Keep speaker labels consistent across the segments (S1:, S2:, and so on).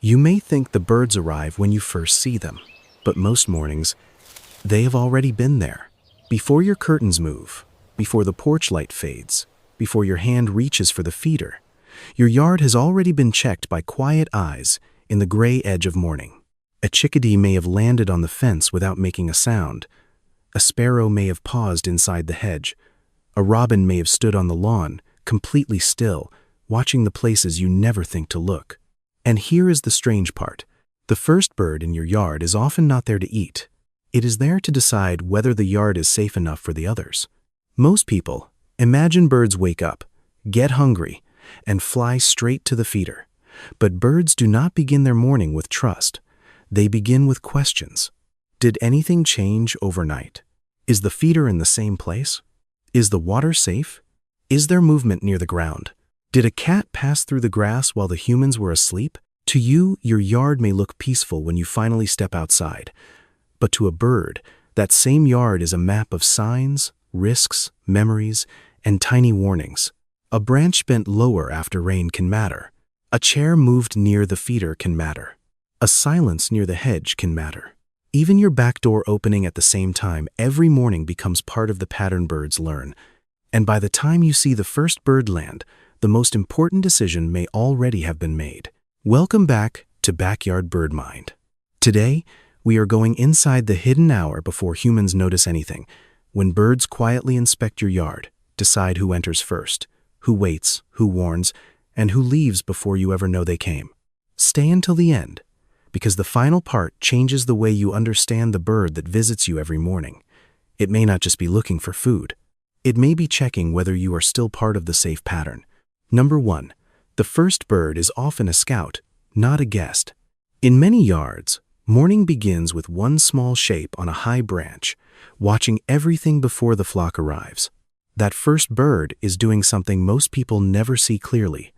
S1: You may think the birds arrive when you first see them, but most mornings, they have already been there. Before your curtains move, before the porch light fades, before your hand reaches for the feeder, your yard has already been checked by quiet eyes in the gray edge of morning. A chickadee may have landed on the fence without making a sound. A sparrow may have paused inside the hedge. A robin may have stood on the lawn, completely still, watching the places you never think to look. And here is the strange part. The first bird in your yard is often not there to eat. It is there to decide whether the yard is safe enough for the others. Most people imagine birds wake up, get hungry, and fly straight to the feeder. But birds do not begin their morning with trust. They begin with questions. Did anything change overnight? Is the feeder in the same place? Is the water safe? Is there movement near the ground? Did a cat pass through the grass while the humans were asleep? To you, your yard may look peaceful when you finally step outside. But to a bird, that same yard is a map of signs, risks, memories, and tiny warnings. A branch bent lower after rain can matter. A chair moved near the feeder can matter. A silence near the hedge can matter. Even your back door opening at the same time every morning becomes part of the pattern birds learn. And by the time you see the first bird land, the most important decision may already have been made. Welcome back to Backyard Bird Mind. Today, we are going inside the hidden hour before humans notice anything, when birds quietly inspect your yard, decide who enters first, who waits, who warns, and who leaves before you ever know they came. Stay until the end, because the final part changes the way you understand the bird that visits you every morning. It may not just be looking for food. It may be checking whether you are still part of the safe pattern. Number 1. The first bird is often a scout, not a guest. In many yards, morning begins with one small shape on a high branch, watching everything before the flock arrives. That first bird is doing something most people never see clearly,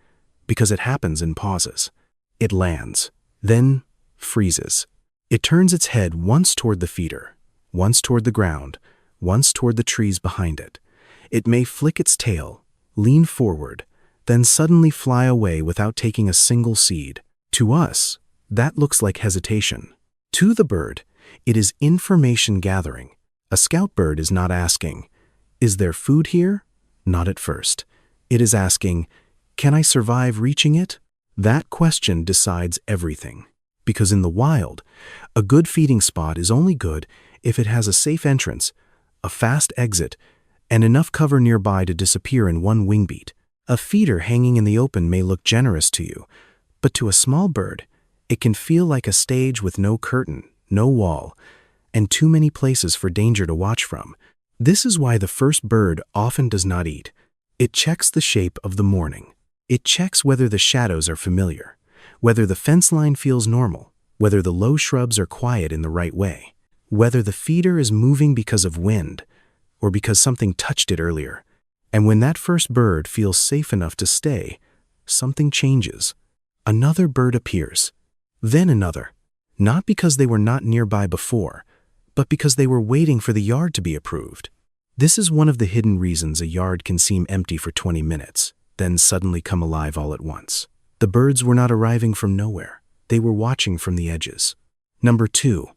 S1: because it happens in pauses. It lands, then freezes. It turns its head once toward the feeder, once toward the ground, once toward the trees behind it. It may flick its tail, lean forward, then suddenly fly away without taking a single seed. To us, that looks like hesitation. To the bird, it is information gathering. A scout bird is not asking, "Is there food here?" Not at first. It is asking, "Can I survive reaching it?" That question decides everything. Because in the wild, a good feeding spot is only good if it has a safe entrance, a fast exit, and enough cover nearby to disappear in one wing beat. A feeder hanging in the open may look generous to you, but to a small bird, it can feel like a stage with no curtain, no wall, and too many places for danger to watch from. This is why the first bird often does not eat. It checks the shape of the morning. It checks whether the shadows are familiar, whether the fence line feels normal, whether the low shrubs are quiet in the right way, whether the feeder is moving because of wind or because something touched it earlier. And when that first bird feels safe enough to stay, something changes. Another bird appears, then another, not because they were not nearby before, but because they were waiting for the yard to be approved. This is one of the hidden reasons a yard can seem empty for 20 minutes, then suddenly come alive all at once. The birds were not arriving from nowhere. They were watching from the edges. Number 2,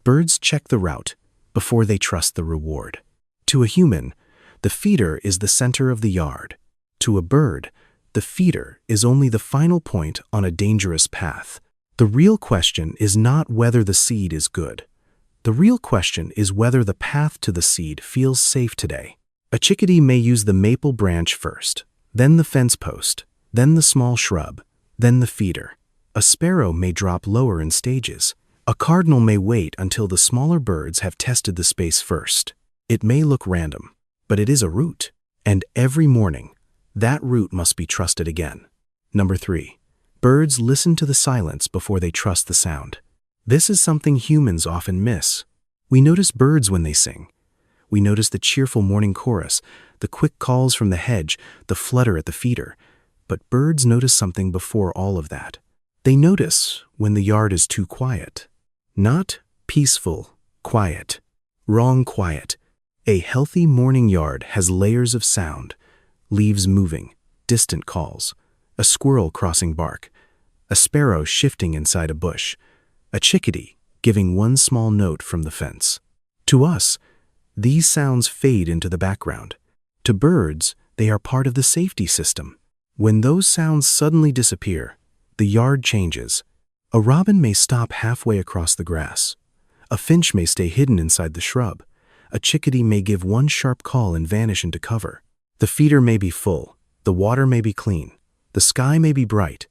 S1: birds check the route before they trust the reward. To a human, the feeder is the center of the yard. To a bird, the feeder is only the final point on a dangerous path. The real question is not whether the seed is good. The real question is whether the path to the seed feels safe today. A chickadee may use the maple branch first, then the fence post, then the small shrub, then the feeder. A sparrow may drop lower in stages. A cardinal may wait until the smaller birds have tested the space first. It may look random, but it is a route. And every morning, that route must be trusted again. Number 3, birds listen to the silence before they trust the sound. This is something humans often miss. We notice birds when they sing. We notice the cheerful morning chorus, the quick calls from the hedge, the flutter at the feeder. But birds notice something before all of that. They notice when the yard is too quiet. Not peaceful, quiet. Wrong quiet. A healthy morning yard has layers of sound, leaves moving, distant calls, a squirrel crossing bark, a sparrow shifting inside a bush, a chickadee giving one small note from the fence. To us, these sounds fade into the background. To birds, they are part of the safety system. When those sounds suddenly disappear, the yard changes. A robin may stop halfway across the grass. A finch may stay hidden inside the shrub. A chickadee may give one sharp call and vanish into cover. The feeder may be full. The water may be clean. The sky may be bright.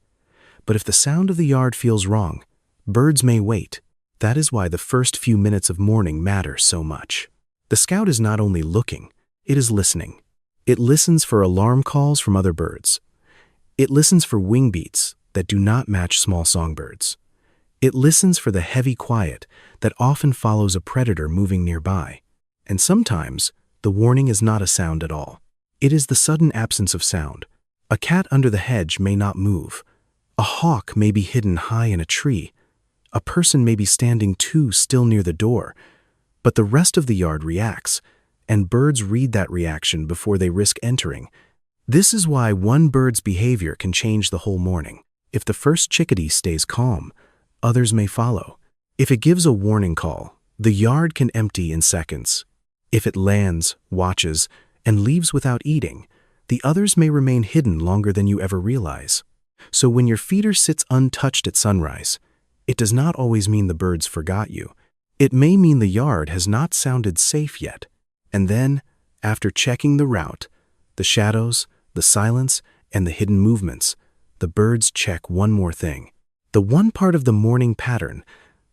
S1: But if the sound of the yard feels wrong, birds may wait. That is why the first few minutes of morning matter so much. The scout is not only looking, it is listening. It listens for alarm calls from other birds. It listens for wing beats that do not match small songbirds. It listens for the heavy quiet that often follows a predator moving nearby. And sometimes, the warning is not a sound at all. It is the sudden absence of sound. A cat under the hedge may not move. A hawk may be hidden high in a tree. A person may be standing too still near the door. But the rest of the yard reacts, and birds read that reaction before they risk entering. This is why one bird's behavior can change the whole morning. If the first chickadee stays calm, others may follow. If it gives a warning call, the yard can empty in seconds. If it lands, watches, and leaves without eating, the others may remain hidden longer than you ever realize. So when your feeder sits untouched at sunrise, it does not always mean the birds forgot you. It may mean the yard has not sounded safe yet. And then, after checking the route, the shadows, the silence, and the hidden movements, the birds check one more thing. The one part of the morning pattern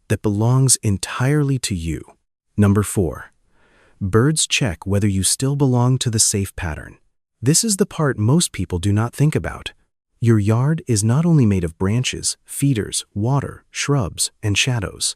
S1: that belongs entirely to you. Number 4. Birds check whether you still belong to the safe pattern. This is the part most people do not think about. Your yard is not only made of branches, feeders, water, shrubs, and shadows.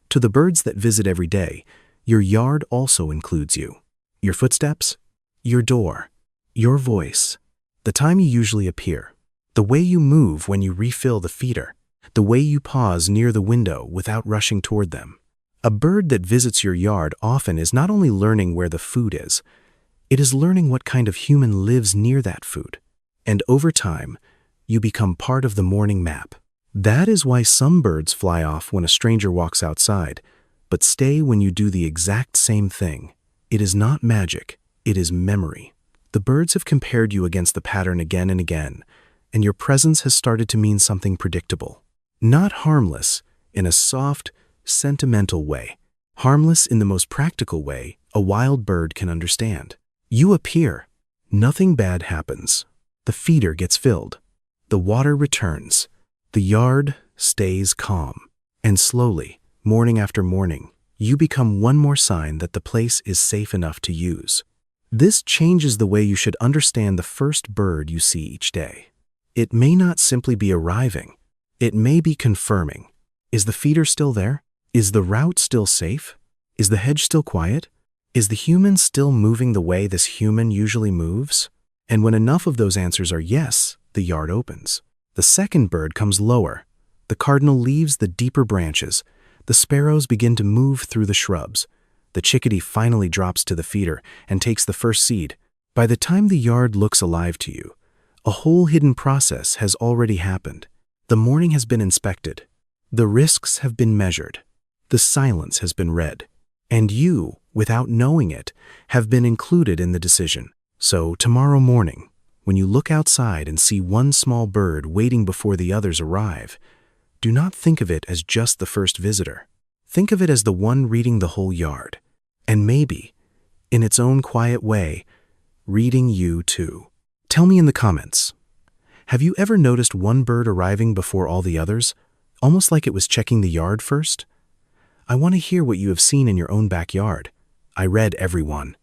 S1: To the birds that visit every day, your yard also includes you. Your footsteps, your door, your voice, the time you usually appear, the way you move when you refill the feeder, the way you pause near the window without rushing toward them. A bird that visits your yard often is not only learning where the food is, it is learning what kind of human lives near that food. And over time, you become part of the morning map. That is why some birds fly off when a stranger walks outside, but stay when you do the exact same thing. It is not magic, it is memory. The birds have compared you against the pattern again and again, and your presence has started to mean something predictable. Not harmless, in a soft, sentimental way. Harmless in the most practical way a wild bird can understand. You appear. Nothing bad happens. The feeder gets filled. The water returns. The yard stays calm. And slowly, morning after morning, you become one more sign that the place is safe enough to use. This changes the way you should understand the first bird you see each day. It may not simply be arriving. It may be confirming. Is the feeder still there? Is the route still safe? Is the hedge still quiet? Is the human still moving the way this human usually moves? And when enough of those answers are yes, the yard opens. The second bird comes lower. The cardinal leaves the deeper branches. The sparrows begin to move through the shrubs. The chickadee finally drops to the feeder and takes the first seed. By the time the yard looks alive to you, a whole hidden process has already happened. The morning has been inspected. The risks have been measured. The silence has been read. And you, without knowing it, have been included in the decision. So tomorrow morning, when you look outside and see one small bird waiting before the others arrive, do not think of it as just the first visitor. Think of it as the one reading the whole yard. And maybe, in its own quiet way, reading you too. Tell me in the comments, have you ever noticed one bird arriving before all the others, almost like it was checking the yard first? I want to hear what you have seen in your own backyard. I read every one.